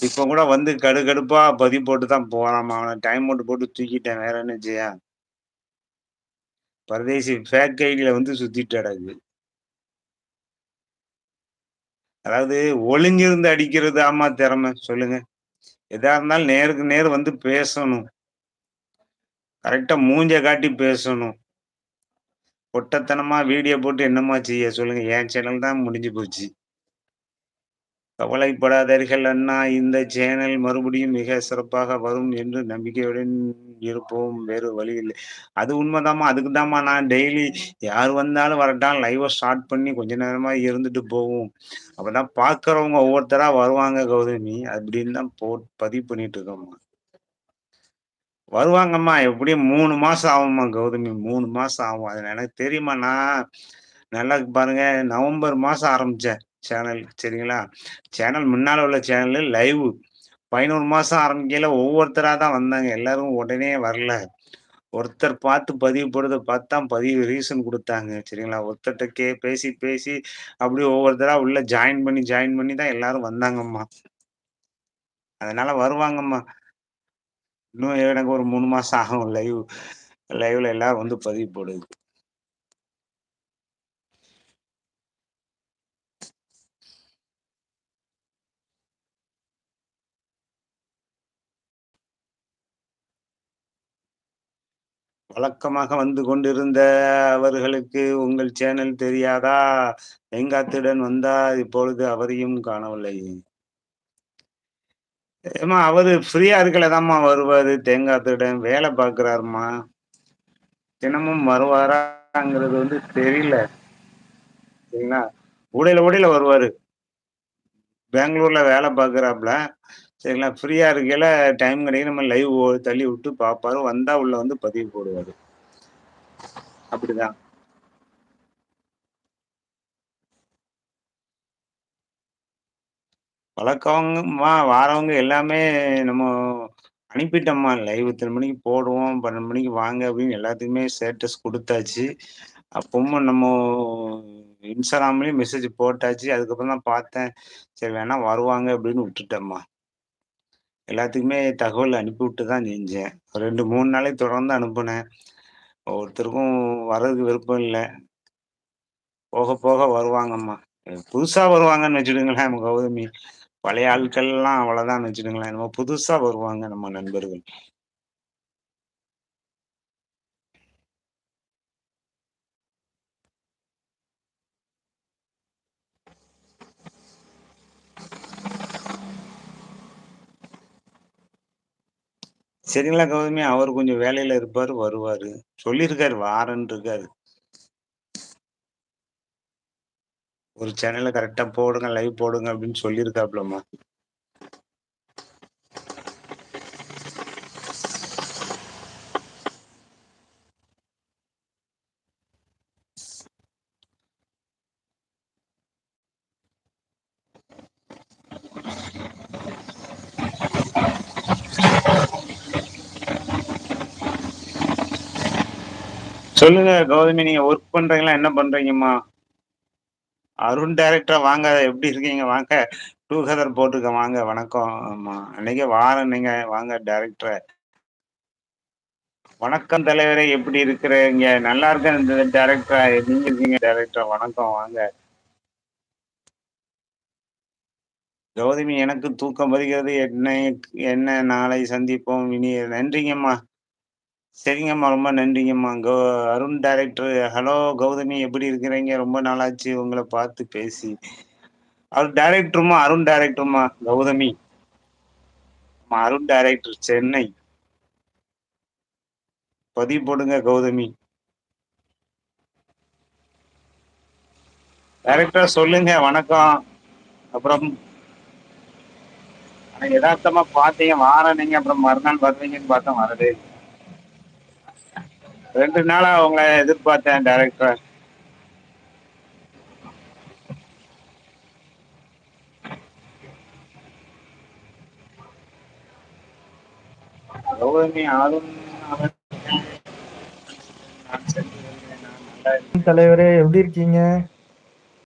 இப்ப கூட வந்து கடுகடுப்பா பதிவு போட்டு தான் போறான்மா. அவன டைம் அவுட் போட்டு தூக்கிட்டேன். வேற என்ன செய்ய? பரதேசி ஃபேக் ஐடில வந்து சுத்திட்டு கெடக்கு. அதாவது ஒளிஞ்சிருந்து அடிக்கிறது ஆமா திறமை. சொல்லுங்க. எதா இருந்தாலும் நேருக்கு நேர் வந்து பேசணும். கரெக்ட்டா மூஞ்ச காட்டி பேசணும். பொட்டத்தனமா வீடியோ போட்டு என்னம்மா செய்ய? சொல்லுங்க. என் சேனல் தான் முடிஞ்சு போச்சு. கவலைப்படாதீர்கள் அண்ணா. இந்த சேனல் மறுபடியும் மிக சிறப்பாக வரும் என்று நம்பிக்கையுடன் இருப்போம். வேறு வழி இல்லை. அது உண்மதாம்மா. அதுக்கு தாம்மா நான் டெய்லி யார் வந்தாலும் வரட்டும் லைவ ஸ்டார்ட் பண்ணி கொஞ்ச நேரமா இருந்துட்டு போவும். அப்பதான் பார்க்கிறவங்க ஒவ்வொருத்தரா வருவாங்க கௌதமி. அப்படின்னு தான் பதிவு பண்ணிட்டு இருக்கோம்மா. வருவாங்கம்மா. எப்படியும் 3 மாசம் ஆகும்மா கௌதமி. 3 மாசம் ஆகும். அது எனக்கு தெரியுமா. நான் நல்லா பாருங்க நவம்பர் மாசம் ஆரம்பிச்சேன் சேனல். சரிங்களா? சேனல் முன்னால உள்ள சேனலு லைவு. 11 மாசம் ஆரம்பிக்கையில ஒவ்வொருத்தரா தான் வந்தாங்க. எல்லாரும் உடனே வரல. ஒருத்தர் பார்த்து பதிவு போடுறத பார்த்து தான் பதிவு ரீசன் குடுத்தாங்க. சரிங்களா? ஒருத்தர்ட்ட பேசி, பேசி அப்படியே ஒவ்வொருத்தரா உள்ள ஜாயின் பண்ணி தான் எல்லாரும் வந்தாங்கம்மா. அதனால வருவாங்கம்மா. இன்னும் எனக்கு ஒரு 3 மாசம் ஆகும் லைவ்ல எல்லாரும் வந்து பதிவு போடுறதுக்கு. வழக்கமாக வந்து கொண்டிருந்த அவர்களுக்கு உங்கள் சேனல் தெரியாதா? வெங்காத்துடன் வந்தார். இப்பொழுது அவரையும் காணவில்லை. ஏம்மா அவரு ஃப்ரீயா இருக்கல தாம்மா வருவாரு. தேங்காத்துடன் வேலை பார்க்குறாரும்மா. தினமும் வருவாராங்கிறது வந்து தெரியல. சரிங்களா? ஊடையில வருவாரு. பெங்களூர்ல வேலை பார்க்குறாப்புல. சரிங்களா? ஃப்ரீயா இருக்கையில டைம் கிடைக்கும் நம்ம லைவ் தள்ளி விட்டு பார்ப்பாரு. வந்தா உள்ள வந்து பதிவு போடுவாரு. அப்படிதான். வழக்கமா வாரவங்க எல்லாமே நம்ம அனுப்பிட்டோம்மா. லைவ் இத்தன மணிக்கு போடுவோம், 12 மணிக்கு வாங்க அப்படின்னு எல்லாத்துக்குமே ஸ்டேட்டஸ் குடுத்தாச்சு. அப்பவும் நம்ம இன்ஸ்டாகிராம்லயும் மெசேஜ் போட்டாச்சு. அதுக்கப்புறம் தான் பார்த்தேன். சரி வேணா வருவாங்க அப்படின்னு விட்டுட்டேம்மா. எல்லாத்துக்குமே தகவல் அனுப்பிவிட்டு தான் செஞ்சேன். 2, 3 நாளைக்கு தொடர்ந்து அனுப்புனேன். ஒருத்தருக்கும் வர்றதுக்கு விருப்பம் இல்ல. போக போக வருவாங்கம்மா. புதுசா வருவாங்கன்னு வச்சுடுங்களேன் கௌதமி. பழைய ஆட்கள்லாம் அவ்வளோதான்னு வச்சுடுங்களேன். என்னமோ புதுசா வருவாங்க நம்ம நண்பர்கள். சரிங்களா கௌதமி, அவரு கொஞ்சம் வேலையில இருப்பாரு, வருவாரு. சொல்லியிருக்காரு வாரேன்னு இருக்காரு. ஒரு சேனல்ல கரெக்ட்டா போடுங்க, லைவ் போடுங்க அப்படின்னு சொல்லியிருக்காப்லம்மா. சொல்லுங்க கௌதமி, நீங்க ஒர்க் பண்றீங்களா? என்ன பண்றீங்கம்மா? அருண் டைரக்டரா வாங்க. எப்படி இருக்கீங்க? வாங்க. டூகெதர் போட்டுக்க வாங்க. வணக்கம். ஆமா. அன்னைக்கே வாரேன்னீங்க. வாங்க டைரக்டர். வணக்கம் தலைவரே எப்படி இருக்கிறீங்க? நல்லா இருக்கேன் டைரக்டரா. நீங்க இருக்கீங்க டைரக்டர். வணக்கம் வாங்க. கௌதமி எனக்கு தூக்கம் வருகிறது. என்ன நாளை சந்திப்போம். இனி நன்றிங்கம்மா. சரிங்கம்மா. ரொம்ப நன்றிங்கம்மா. அருண் டைரக்டர். ஹலோ கௌதமி எப்படி இருக்கிறீங்க? ரொம்ப நாளாச்சு உங்கள பார்த்து பேசி. அவர் டைரக்டருமா, அருண் டைரக்டருமா கௌதமி. அருண் டைரக்டர் சென்னை. பதிவு போடுங்க கௌதமி. டைரக்டரா சொல்லுங்க. வணக்கம். அப்புறம் எதார்த்தமா பார்த்தீங்க வாரேன்னீங்க. அப்புறம் மறுநாள் வருவீங்கன்னு பார்த்தா வரவே இல்ல. 2 நாளா உங்கள எதிர்பார்த்தேன் டைரக்டர். கௌதமி அருண் அவர் நான் சென்று வருகிறேன். நான் நல்லா தலைவரே எப்படி இருக்கீங்க?